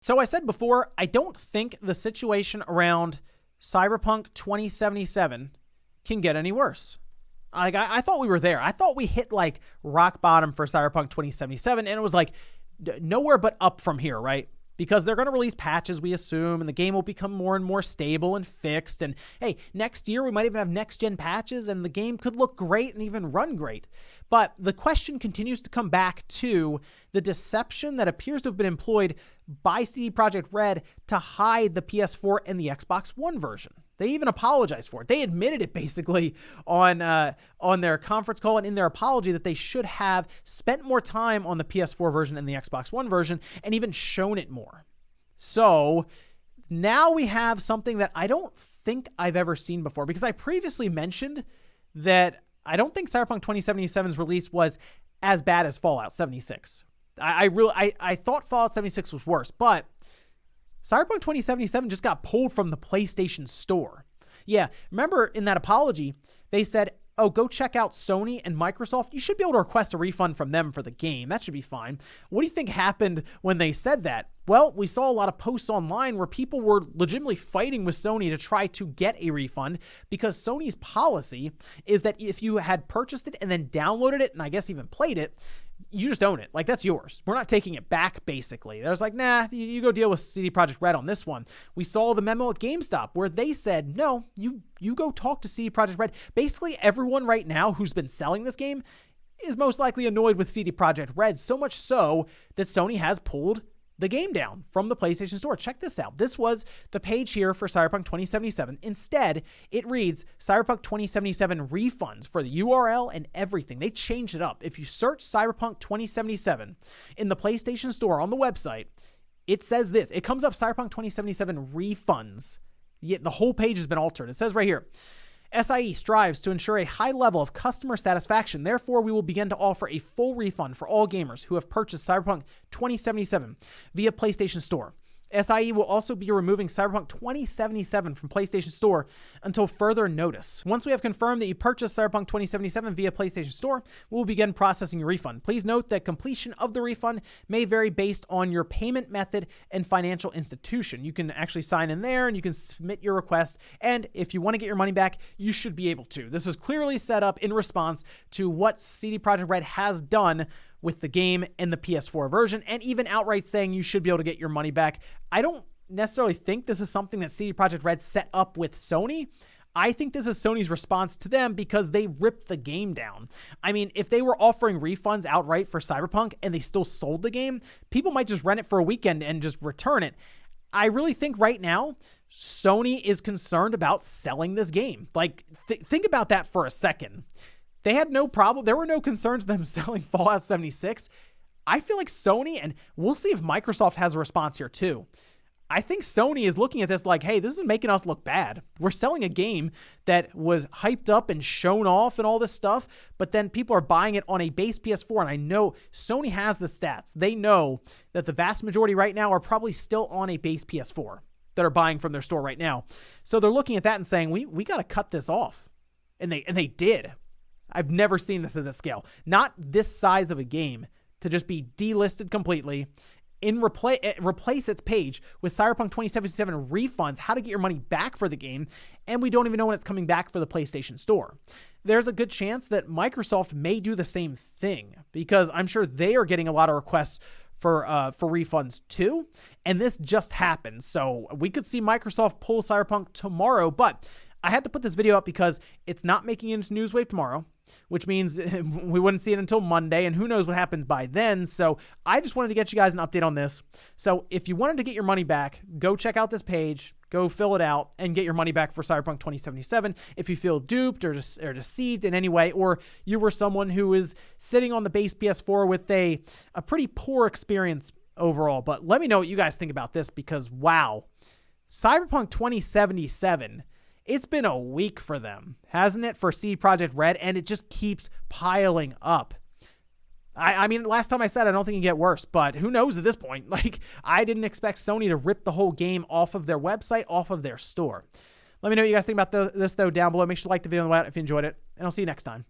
So I said before, I don't think the situation around Cyberpunk 2077 can get any worse. Like, I thought we were there. I thought we hit like rock bottom for Cyberpunk 2077, and it was like nowhere but up from here, right? Because they're going to release patches, we assume, and the game will become more and more stable and fixed. And hey, next year we might even have next-gen patches, and the game could look great and even run great. But the question continues to come back to the deception that appears to have been employed by CD Projekt Red to hide the PS4 and the Xbox One version. They even apologized for it. They admitted it basically on their conference call and in their apology that they should have spent more time on the PS4 version and the Xbox One version and even shown it more. So now we have something that I don't think I've ever seen before, because I previously mentioned that I don't think Cyberpunk 2077's release was as bad as Fallout 76. I thought Fallout 76 was worse, but Cyberpunk 2077 just got pulled from the PlayStation Store. Yeah, remember in that apology, they said, oh, go check out Sony and Microsoft. You should be able to request a refund from them for the game. That should be fine. What do you think happened when they said that? Well, we saw a lot of posts online where people were legitimately fighting with Sony to try to get a refund, because Sony's policy is that if you had purchased it and then downloaded it and I guess even played it, you just own it. Like, that's yours. We're not taking it back, basically. There's like, nah, you go deal with CD Projekt Red on this one. We saw the memo at GameStop where they said, no, you go talk to CD Projekt Red. Basically, everyone right now who's been selling this game is most likely annoyed with CD Projekt Red, so much so that Sony has pulled the game down from the PlayStation Store. Check this out. This was the page here for Cyberpunk 2077. Instead, it reads Cyberpunk 2077 refunds for the URL and everything. They changed it up. If you search Cyberpunk 2077 in the PlayStation Store on the website, it says this. It comes up Cyberpunk 2077 refunds. Yet the whole page has been altered. It says right here, SIE strives to ensure a high level of customer satisfaction. Therefore, we will begin to offer a full refund for all gamers who have purchased Cyberpunk 2077 via PlayStation Store. SIE will also be removing Cyberpunk 2077 from PlayStation Store until further notice. Once we have confirmed that you purchased Cyberpunk 2077 via PlayStation Store, we will begin processing your refund. Please note that completion of the refund may vary based on your payment method and financial institution. You can actually sign in there and you can submit your request. And if you want to get your money back, you should be able to. This is clearly set up in response to what CD Projekt Red has done with the game and the PS4 version, and even outright saying you should be able to get your money back. I don't necessarily think this is something that CD Projekt Red set up with Sony. I think this is Sony's response to them because they ripped the game down. I mean, if they were offering refunds outright for Cyberpunk and they still sold the game, people might just rent it for a weekend and just return it. I really think right now, Sony is concerned about selling this game. Like, think about that for a second. They had no problem. There were no concerns them selling Fallout 76. I feel like Sony, and we'll see if Microsoft has a response here too. I think Sony is looking at this like, hey, this is making us look bad. We're selling a game that was hyped up and shown off and all this stuff, but then people are buying it on a base PS4. And I know Sony has the stats. They know that the vast majority right now are probably still on a base PS4 that are buying from their store right now. So they're looking at that and saying, we got to cut this off. And they did. I've never seen this at this scale. Not this size of a game to just be delisted completely, replace its page with Cyberpunk 2077 refunds, how to get your money back for the game, and we don't even know when it's coming back for the PlayStation Store. There's a good chance that Microsoft may do the same thing, because I'm sure they are getting a lot of requests for refunds too, and this just happened. So we could see Microsoft pull Cyberpunk tomorrow, but I had to put this video up because it's not making it into Newswave tomorrow, which means we wouldn't see it until Monday, and who knows what happens by then. So I just wanted to get you guys an update on this. So if you wanted to get your money back, go check out this page, go fill it out, and get your money back for Cyberpunk 2077. If you feel duped or deceived in any way, or you were someone who is sitting on the base PS4 with a pretty poor experience overall. But let me know what you guys think about this, because wow, Cyberpunk 2077, it's been a week for them, hasn't it, for CD Projekt Red, and it just keeps piling up. I mean, last time I said I don't think it can get worse, but who knows at this point? Like, I didn't expect Sony to rip the whole game off of their website, off of their store. Let me know what you guys think about this, though, down below. Make sure to like the video on the way out if you enjoyed it, and I'll see you next time.